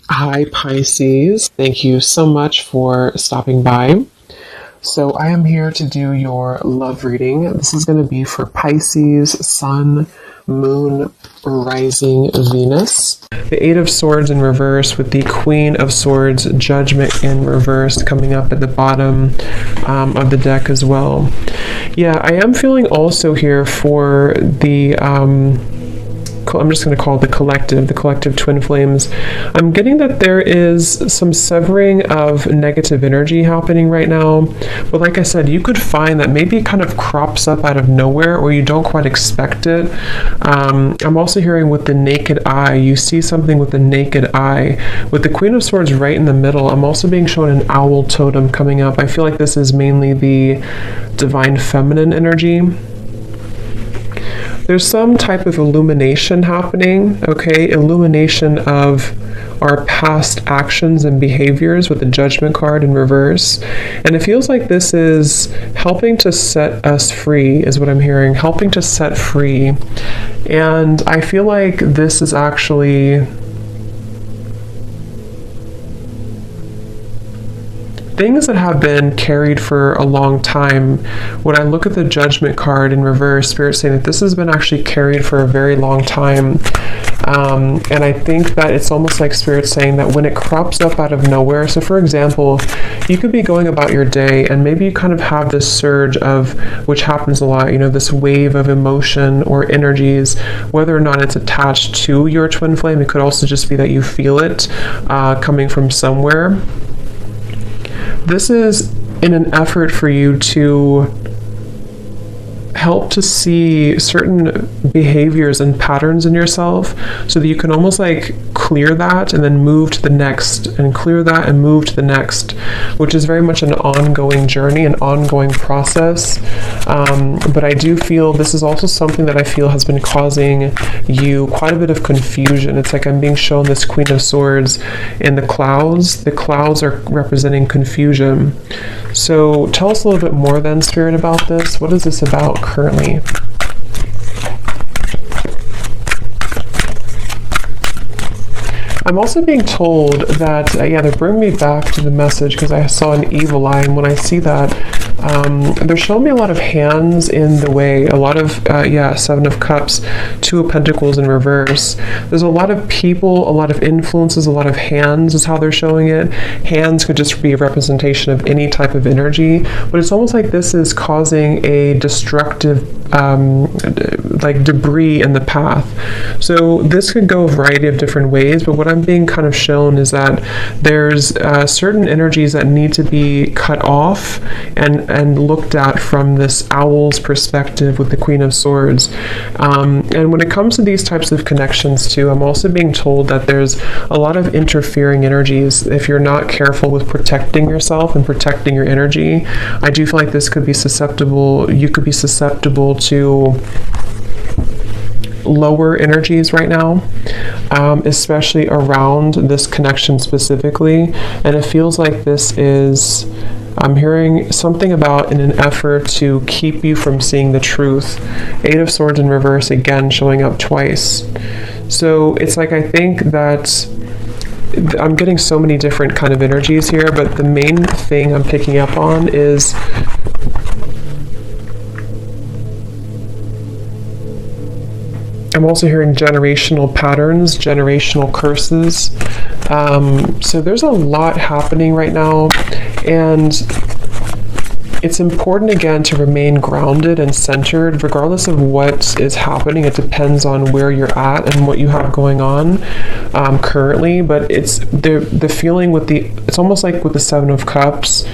Hi, Pisces. Thank you so much for stopping by. So, I am here to do your love reading. This is going to be for Pisces, Sun, Moon, Rising, Venus. The Eight of Swords in reverse with the Queen of Swords, Judgment in reverse coming up at the bottom of the deck as well. Yeah, I am feeling also here for the I'm just going to call it the collective twin flames. I'm getting that there is some severing of negative energy happening right now. But like I said, you could find that maybe it kind of crops up out of nowhere or you don't quite expect it. I'm also hearing with the naked eye, you see something with the naked eye. With the Queen of Swords right in the middle, I'm also being shown an owl totem coming up. I feel like this is mainly the divine feminine energy. There's some type of illumination happening, okay? Illumination of our past actions and behaviors with the Judgment card in reverse. And it feels like this is helping to set us free, is what I'm hearing. Helping to set free. And I feel like this is actually things that have been carried for a long time. When I look at the Judgment card in reverse, Spirit's saying that this has been actually carried for a very long time. And I think that it's almost like Spirit saying that when it crops up out of nowhere, so for example, you could be going about your day and maybe you kind of have this surge of, which happens a lot, this wave of emotion or energies, whether or not it's attached to your twin flame. It could also just be that you feel it coming from somewhere. This is in an effort for you to help to see certain behaviors and patterns in yourself so that you can almost like clear that and then move to the next and clear that and move to the next, which is very much an ongoing journey, an ongoing process. But I do feel this is also something that I feel has been causing you quite a bit of confusion. It's like I'm being shown this Queen of Swords in the clouds. The clouds are representing confusion. So tell us a little bit more then, Spirit, about this. What is this about currently? I'm also being told that, they're bringing me back to the message because I saw an evil eye, and when I see that, they're showing me a lot of hands in the way, a lot of, Seven of Cups, Two of Pentacles in reverse. There's a lot of people, a lot of influences, a lot of hands is how they're showing it. Hands could just be a representation of any type of energy, but it's almost like this is causing a destructive like debris in the path. So this could go a variety of different ways, but what I'm being kind of shown is that there's certain energies that need to be cut off and looked at from this owl's perspective with the Queen of Swords. And when it comes to these types of connections too, I'm also being told that there's a lot of interfering energies. If you're not careful with protecting yourself and protecting your energy, I do feel like this could be susceptible, you could be susceptible to lower energies right now, especially around this connection specifically. And it feels like this is, I'm hearing something about in an effort to keep you from seeing the truth. Eight of Swords in reverse again showing up twice. So it's like, I think that I'm getting so many different kind of energies here, but the main thing I'm picking up on is I'm also hearing generational patterns, generational curses. So there's a lot happening right now, and it's important again to remain grounded and centered regardless of what is happening. It depends on where you're at and what you have going on currently, but it's the feeling with it's almost like with the Seven of Cups,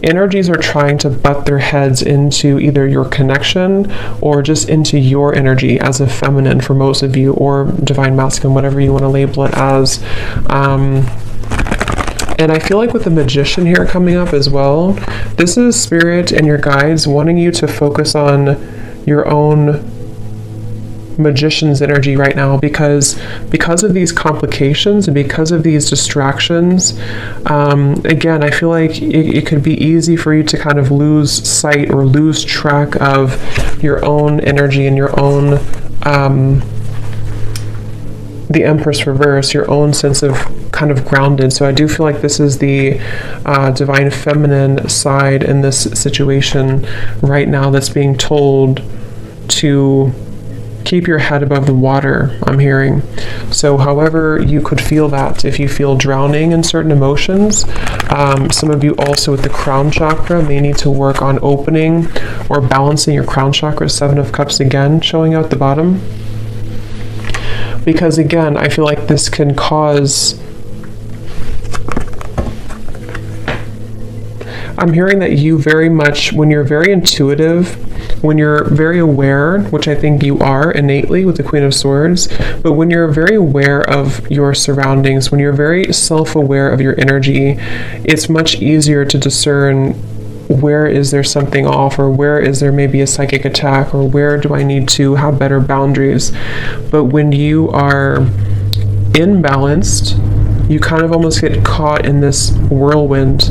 energies are trying to butt their heads into either your connection or just into your energy as a feminine for most of you, or divine masculine, whatever you want to label it as. And I feel like with the Magician here coming up as well, this is Spirit and your guides wanting you to focus on your own Magician's energy right now, because of these complications and because of these distractions. Again, I feel like it could be easy for you to kind of lose sight or lose track of your own energy and your own the Empress reverse, your own sense of kind of grounded. So I do feel like this is the divine feminine side in this situation right now that's being told to keep your head above the water, I'm hearing. So however you could feel that, if you feel drowning in certain emotions, some of you also with the crown chakra may need to work on opening or balancing your crown chakra. 7 of Cups again showing out the bottom. Because again, I feel like this can cause, I'm hearing that you very much, when you're very intuitive, when you're very aware, which I think you are innately with the Queen of Swords, but when you're very aware of your surroundings, when you're very self-aware of your energy, it's much easier to discern where is there something off, or where is there maybe a psychic attack, or where do I need to have better boundaries. But when you are imbalanced, you kind of almost get caught in this whirlwind,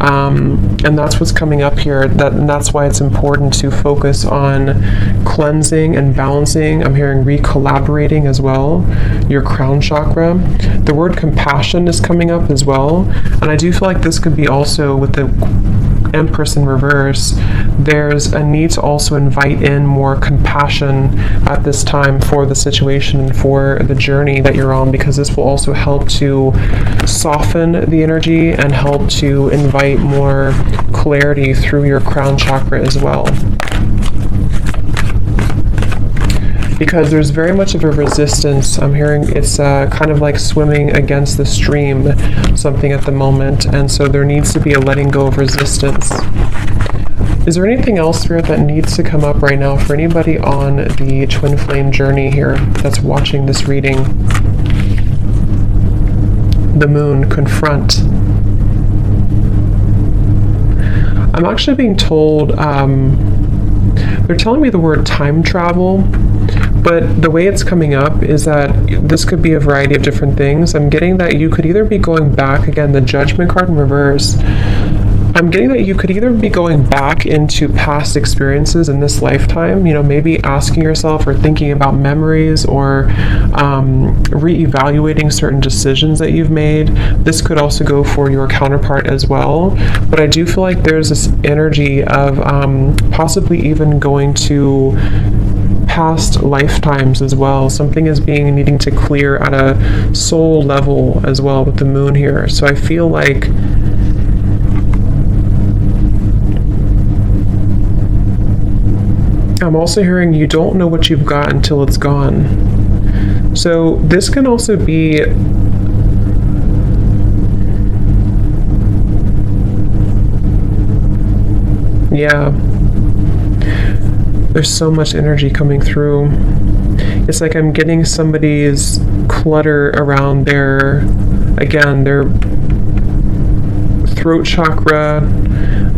and that's what's coming up here. And that's why it's important to focus on cleansing and balancing. I'm hearing recollaborating as well, your crown chakra. The word compassion is coming up as well, and I do feel like this could be also with the Empress in reverse. There's a need to also invite in more compassion at this time for the situation and for the journey that you're on, because this will also help to soften the energy and help to invite more clarity through your crown chakra as well. Because there's very much of a resistance. I'm hearing it's kind of like swimming against the stream, something at the moment, and so there needs to be a letting go of resistance. Is there anything else, Spirit, that needs to come up right now for anybody on the twin flame journey here that's watching this reading? The moon, confront. I'm actually being told, they're telling me the word time travel, but the way it's coming up is that this could be a variety of different things. I'm getting that you could either be going back, again, the Judgment card in reverse. I'm getting that you could either be going back into past experiences in this lifetime, you know, maybe asking yourself or thinking about memories, or re-evaluating certain decisions that you've made. This could also go for your counterpart as well. But I do feel like there's this energy of possibly even going to past lifetimes as well. Something is needing to clear at a soul level as well with the moon here. So I feel like I'm also hearing you don't know what you've got until it's gone. So this can also be there's so much energy coming through. It's like I'm getting somebody's clutter around their throat chakra.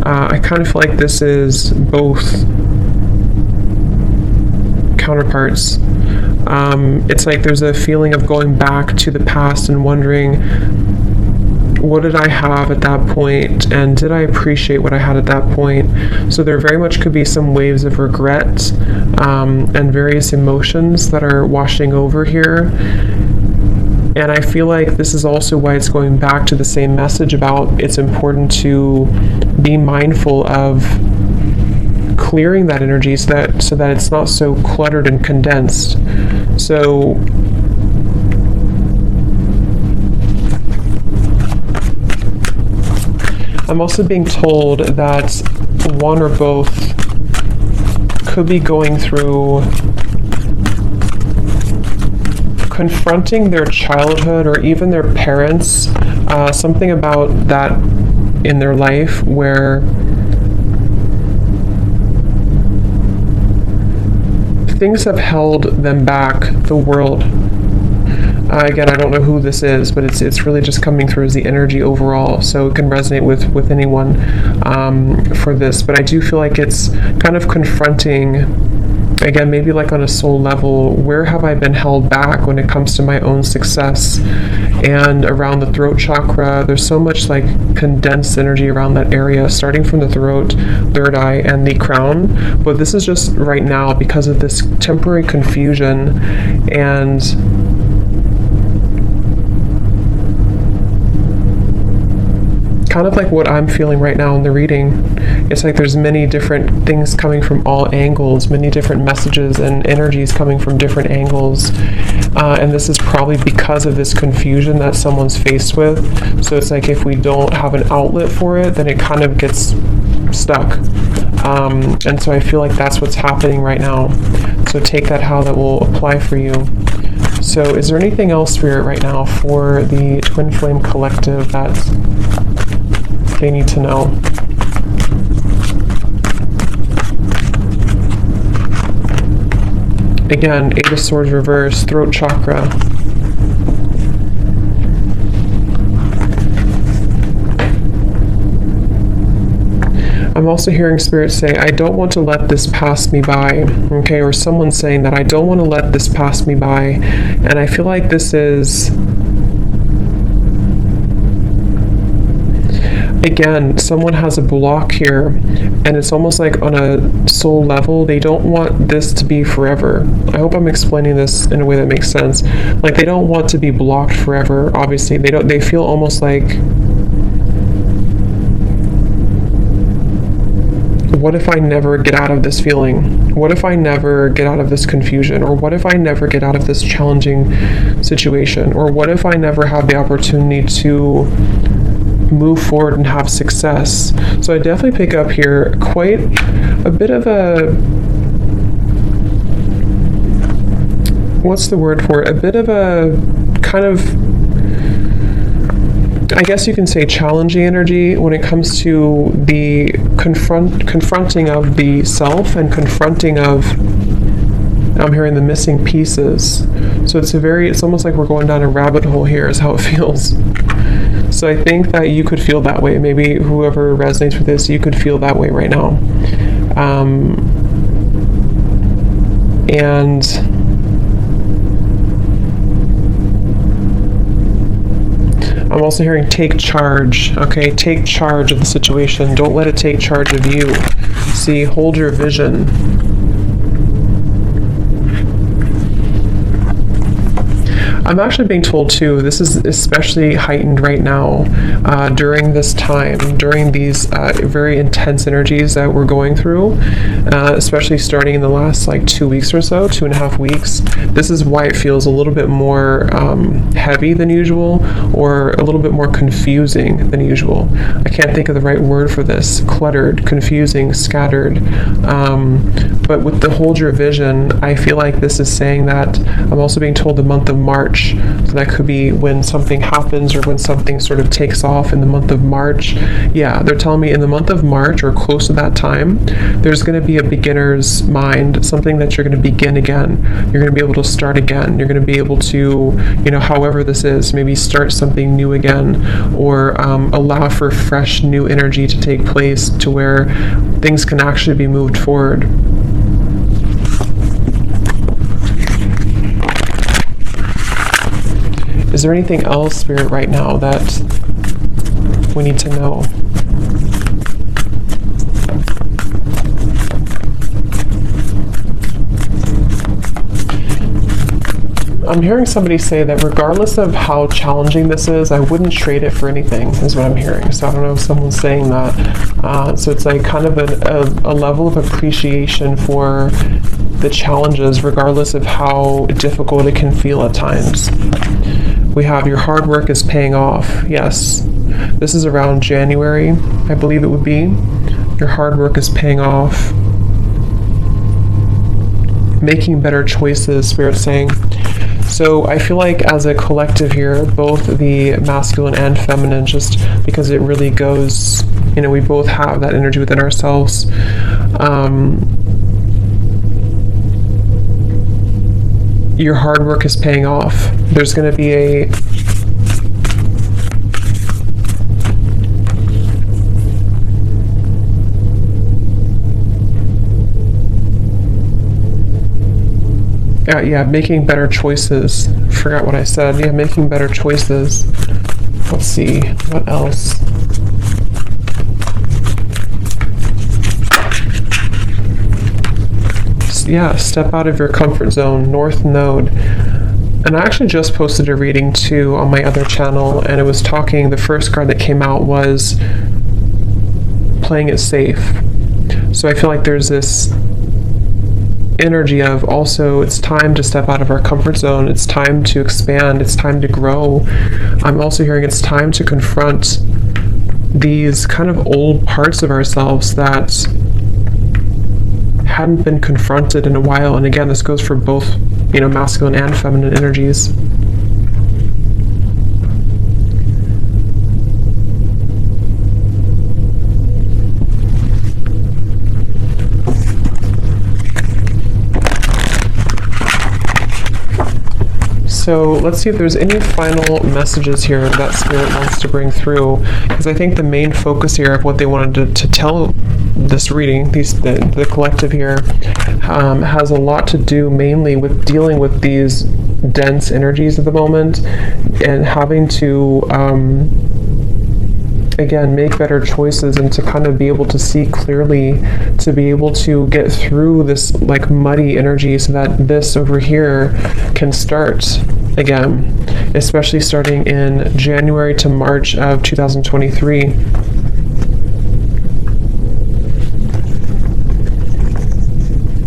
I kind of feel like this is both counterparts. It's like there's a feeling of going back to the past and wondering, what did I have at that point, and did I appreciate what I had at that point? So there very much could be some waves of regret and various emotions that are washing over here. And I feel like this is also why it's going back to the same message about it's important to be mindful of clearing that energy so that it's not so cluttered and condensed. So I'm also being told that one or both could be going through confronting their childhood or even their parents, something about that in their life where things have held them back, the world. Again, I don't know who this is, but it's really just coming through as the energy overall, so it can resonate with anyone for this. But I do feel like it's kind of confronting, again, maybe like on a soul level, where have I been held back when it comes to my own success? And around the throat chakra, there's so much like condensed energy around that area, starting from the throat, third eye, and the crown. But this is just right now because of this temporary confusion and kind of like what I'm feeling right now in the reading. It's like there's many different things coming from all angles, many different messages and energies coming from different angles. And this is probably because of this confusion that someone's faced with. So it's like if we don't have an outlet for it, then it kind of gets stuck. And so I feel like that's what's happening right now. So take that how that will apply for you. So is there anything else, Spirit, right now for the Twin Flame Collective that they need to know? Again, Eight of Swords reverse, throat chakra. I'm also hearing Spirit say, I don't want to let this pass me by, okay? Or someone saying that I don't want to let this pass me by. And I feel like this is, again, someone has a block here, and it's almost like on a soul level, they don't want this to be forever. I hope I'm explaining this in a way that makes sense. Like, they don't want to be blocked forever, obviously. They feel almost like, what if I never get out of this feeling? What if I never get out of this confusion? Or what if I never get out of this challenging situation? Or what if I never have the opportunity to move forward and have success? So I definitely pick up here quite a bit of a, what's the word for it? A bit of a kind of, I guess you can say, challenging energy when it comes to the confronting of the self and confronting of, I'm hearing the missing pieces. So it's almost like we're going down a rabbit hole here is how it feels. So I think that you could feel that way. Maybe whoever resonates with this, you could feel that way right now. And I'm also hearing take charge, okay? Take charge of the situation. Don't let it take charge of you. See, hold your vision. I'm actually being told too, this is especially heightened right now during this time, during these very intense energies that we're going through, especially starting in the last like 2 weeks or so, 2.5 weeks. This is why it feels a little bit more heavy than usual, or a little bit more confusing than usual. I can't think of the right word for this. Cluttered, confusing, scattered. But with the hold your vision, I feel like this is saying that I'm also being told the month of March. So that could be when something happens or when something sort of takes off in the month of March. Yeah, they're telling me in the month of March or close to that time, there's going to be a beginner's mind, something that you're going to begin again. You're going to be able to start again. You're going to be able to, however this is, maybe start something new again, or allow for fresh new energy to take place to where things can actually be moved forward. Is there anything else, Spirit, right now that we need to know? I'm hearing somebody say that regardless of how challenging this is, I wouldn't trade it for anything, is what I'm hearing. So I don't know if someone's saying that. So it's like kind of a level of appreciation for the challenges, regardless of how difficult it can feel at times. We have your hard work is paying off. Yes, this is around January, I believe it would be. Your hard work is paying off. Making better choices, Spirit's saying. So I feel like as a collective here, both the masculine and feminine, just because it really goes, we both have that energy within ourselves. Your hard work is paying off. There's going to be a making better choices. Forgot what I said. Yeah, making better choices. Let's see, what else? Yeah, step out of your comfort zone. North Node. And I actually just posted a reading too on my other channel, and it was talking, the first card that came out was playing it safe. So I feel like there's this energy of also it's time to step out of our comfort zone, it's time to expand, it's time to grow. I'm also hearing it's time to confront these kind of old parts of ourselves that hadn't been confronted in a while. And again, this goes for both, masculine and feminine energies. So let's see if there's any final messages here that Spirit wants to bring through, because I think the main focus here of what they wanted to tell this reading, the collective here, has a lot to do mainly with dealing with these dense energies at the moment and having to again, make better choices and to kind of be able to see clearly, to be able to get through this like muddy energy so that this over here can start again, especially starting in January to March of 2023.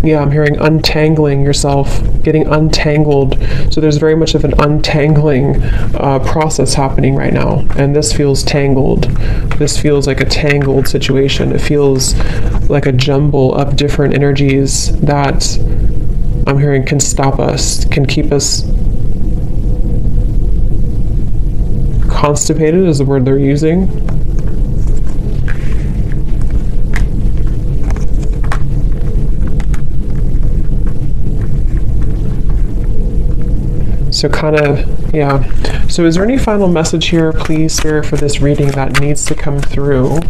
Yeah, I'm hearing untangling yourself, getting untangled. So there's very much of an untangling process happening right now. And this feels tangled. This feels like a tangled situation. It feels like a jumble of different energies that I'm hearing can stop us, can keep us constipated is the word they're using. So So is there any final message here, please, Spirit, for this reading that needs to come through?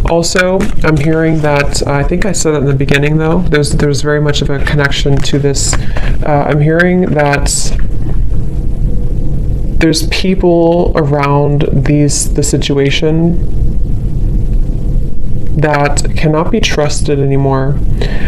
Also, I'm hearing that, I think I said that in the beginning though, there's very much of a connection to this. I'm hearing that there's people around the situation that cannot be trusted anymore.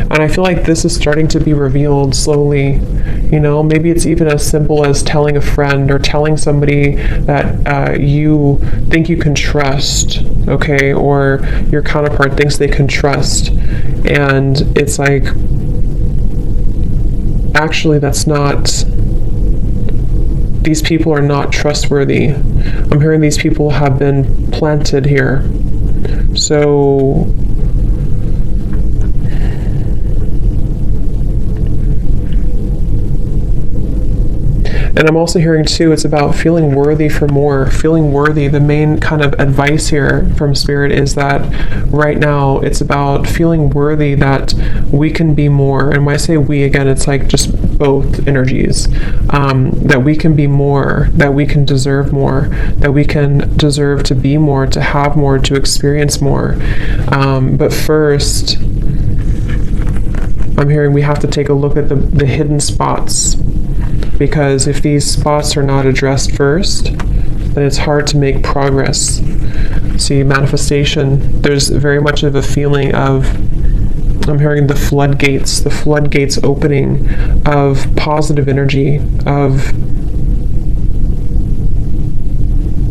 And I feel like this is starting to be revealed slowly. Maybe it's even as simple as telling a friend or telling somebody that you think you can trust, okay, or your counterpart thinks they can trust. And it's like, actually, that's not, these people are not trustworthy. I'm hearing these people have been planted here. So, and I'm also hearing too, it's about feeling worthy for more, feeling worthy. The main kind of advice here from Spirit is that right now it's about feeling worthy that we can be more. And when I say we, again, it's like just both energies, that we can be more, that we can deserve more, that we can deserve to be more, to have more, to experience more. But first, I'm hearing we have to take a look at the hidden spots, because if these spots are not addressed first, then it's hard to make progress. See, manifestation, there's very much of a feeling of, I'm hearing the floodgates opening of positive energy, of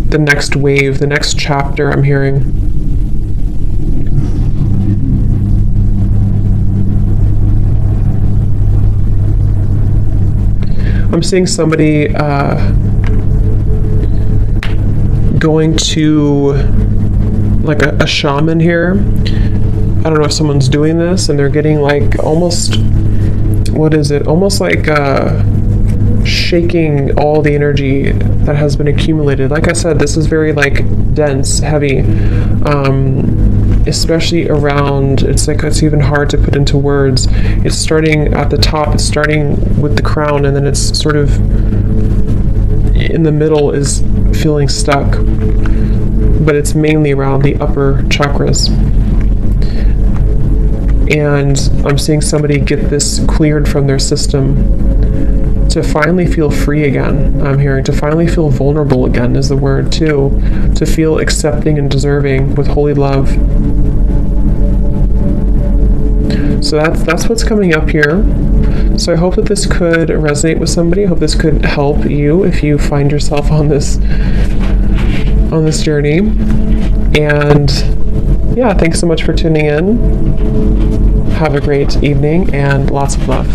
the next wave, the next chapter, I'm hearing. I'm seeing somebody going to like a shaman here. I don't know if someone's doing this and they're getting like almost, what is it? Almost like shaking all the energy that has been accumulated. Like I said, this is very like dense, heavy, especially around, it's even hard to put into words. It's starting at the top, it's starting with the crown, and then it's sort of in the middle is feeling stuck, but it's mainly around the upper chakras. And I'm seeing somebody get this cleared from their system to finally feel free again. I'm hearing to finally feel vulnerable again is the word too, to feel accepting and deserving with holy love. So that's what's coming up here. So I hope that this could resonate with somebody. I hope this could help you if you find yourself on this journey. And yeah, thanks so much for tuning in. Have a great evening and lots of love.